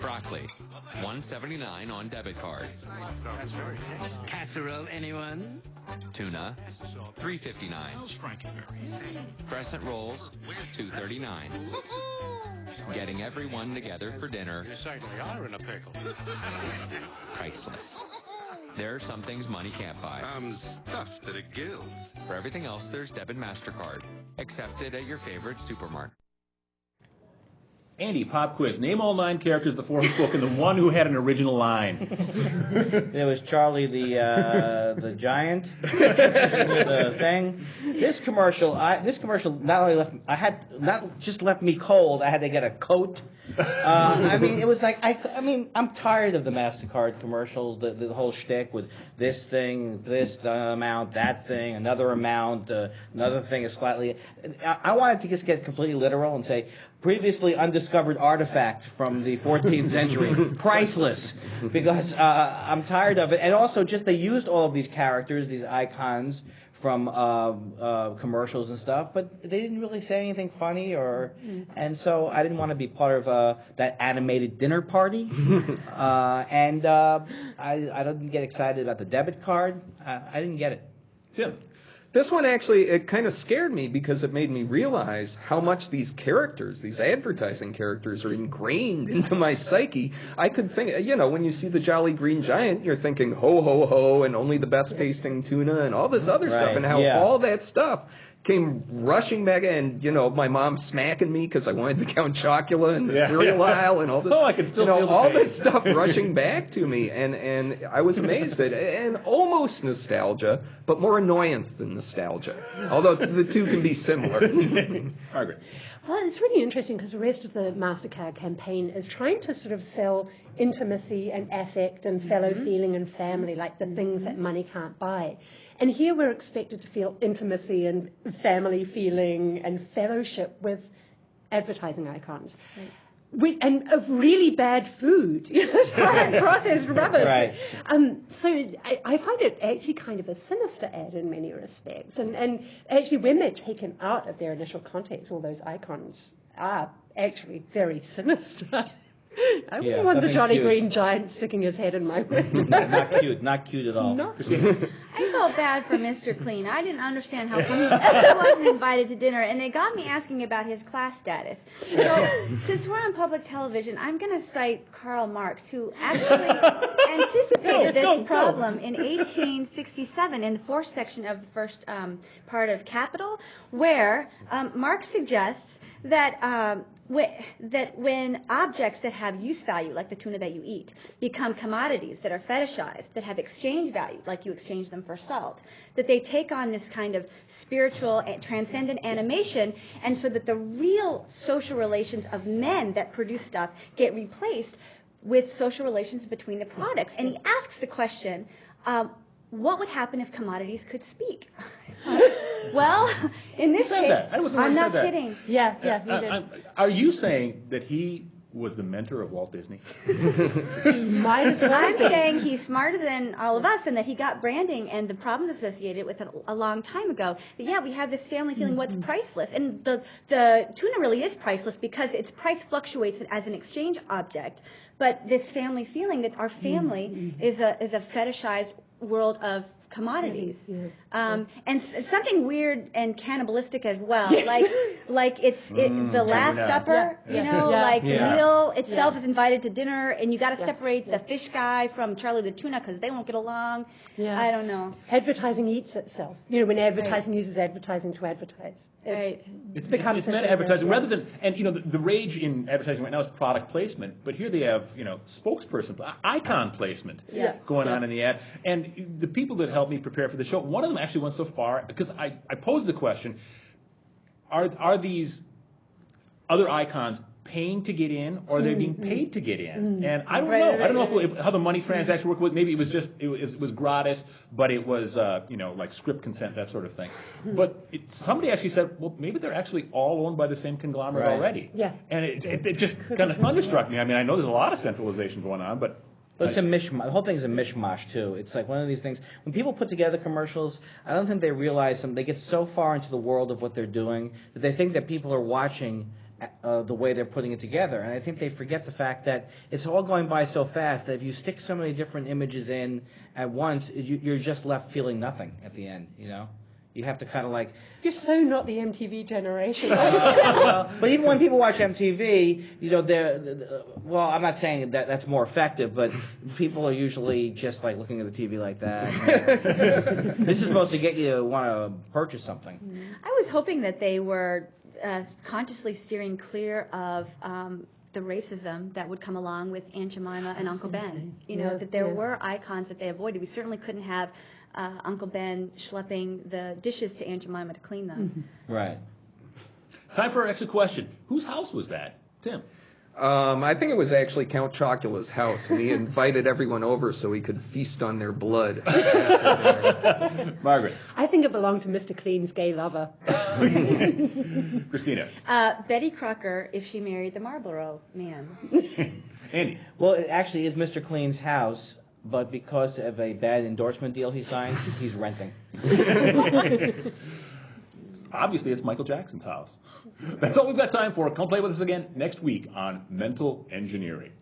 Broccoli, $1.79 on debit card. Casserole, anyone? Tuna, $3.59. Crescent rolls, $2.39. Getting everyone together for dinner. You certainly are in a pickle. Priceless. There are some things money can't buy. I'm stuffed to the gills. For everything else, there's debit MasterCard. Accepted at your favorite supermarket. Andy, pop quiz. Name all 9 characters of the Fourth Book and the one who had an original line. There was Charlie the giant, the thing. This commercial not only left me cold. I had to get a coat. I mean, it was like I'm tired of the MasterCard commercials, the whole shtick with this thing, this amount, that thing, another amount, another thing is slightly. I wanted to just get completely literal and say previously undiscovered artifact from the 14th century, priceless, because I'm tired of it. And also, just they used all of these characters, these icons from commercials and stuff, but they didn't really say anything funny, and so I didn't want to be part of that animated dinner party, and I didn't get excited about the debit card. I didn't get it. Tim. This one actually, it kind of scared me because it made me realize how much these characters, these advertising characters, are ingrained into my psyche. I could think, when you see the Jolly Green Giant, you're thinking ho, ho, ho, and only the best tasting tuna and all this other stuff, and how all that stuff came rushing back, and my mom smacking me because I wanted the Count Chocula and the cereal aisle and all this. Oh, I can still feel all this stuff rushing back to me, and I was amazed at it, and almost nostalgia, but more annoyance than nostalgia. Although the two can be similar. Margaret. Well, it's really interesting because the rest of the MasterCard campaign is trying to sort of sell intimacy and affect and fellow feeling and family, like the things that money can't buy. And here we're expected to feel intimacy and family feeling and fellowship with advertising icons. Right. And of really bad food, processed rubbish. Right. So I find it actually kind of a sinister ad in many respects. And actually, when they're taken out of their initial context, all those icons are actually very sinister. I wouldn't want the Jolly Green Giant sticking his head in my window. Not cute at all. No. I felt bad for Mr. Clean. I didn't understand how come he wasn't invited to dinner, and it got me asking about his class status. So, since we're on public television, I'm going to cite Karl Marx, who actually anticipated this problem in 1867 in the fourth section of the first part of Capital, where Marx suggests that when objects that have use value, like the tuna that you eat, become commodities that are fetishized, that have exchange value, like you exchange them for salt, that they take on this kind of spiritual, transcendent animation, and so that the real social relations of men that produce stuff get replaced with social relations between the products. And he asks the question, what would happen if commodities could speak? Well, in this case, I'm not kidding. Yeah, he did. Are you saying that he was the mentor of Walt Disney? Might as well. I'm saying he's smarter than all of us, and that he got branding and the problems associated with it a long time ago. But yeah, we have this family feeling what's priceless, and the tuna really is priceless because its price fluctuates as an exchange object. But this family feeling that our family is a fetishized world of commodities, and something weird and cannibalistic as well, like it's the Last Supper, the meal itself is invited to dinner, and you got to separate the fish guy from Charlie the tuna because they won't get along. I don't know. Advertising eats itself. When advertising uses advertising to advertise, it's meta advertising rather than, and the rage in advertising right now is product placement, but here they have spokesperson, icon placement going on in the ad, and the people that helped me prepare for the show, one of them actually went so far, because I posed the question, are these other icons paying to get in, or are they being paid to get in? And I don't know. I don't know how the money transaction worked. Maybe it was just it was gratis, but it was like script consent, that sort of thing. But somebody actually said, well, maybe they're actually all owned by the same conglomerate already. Yeah. And it just kind of thunderstruck me. I mean, I know there's a lot of centralization going on, but it's a mishmash. The whole thing's a mishmash too. It's like one of these things. When people put together commercials, I don't think they realize them. They get so far into the world of what they're doing that they think that people are watching the way they're putting it together. And I think they forget the fact that it's all going by so fast that if you stick so many different images in at once, you're just left feeling nothing at the end, you know? You have to kind of like... You're so not the MTV generation. But even when people watch MTV, you know, well, I'm not saying that that's more effective, but people are usually just like looking at the TV like that. This is supposed to get you to want to purchase something. I was hoping that they were consciously steering clear of the racism that would come along with Aunt Jemima and Uncle Ben. You know, that there were icons that they avoided. We certainly couldn't have Uncle Ben schlepping the dishes to Aunt Jemima to clean them. Right. Time for our exit question. Whose house was that? Tim. I think it was actually Count Chocula's house, and he invited everyone over so he could feast on their blood. Margaret. I think it belonged to Mr. Clean's gay lover. Christina. Betty Crocker, if she married the Marlboro man. Andy. Well, it actually is Mr. Clean's house, but because of a bad endorsement deal he signed, he's renting. Obviously, it's Michael Jackson's house. That's all we've got time for. Come play with us again next week on Mental Engineering.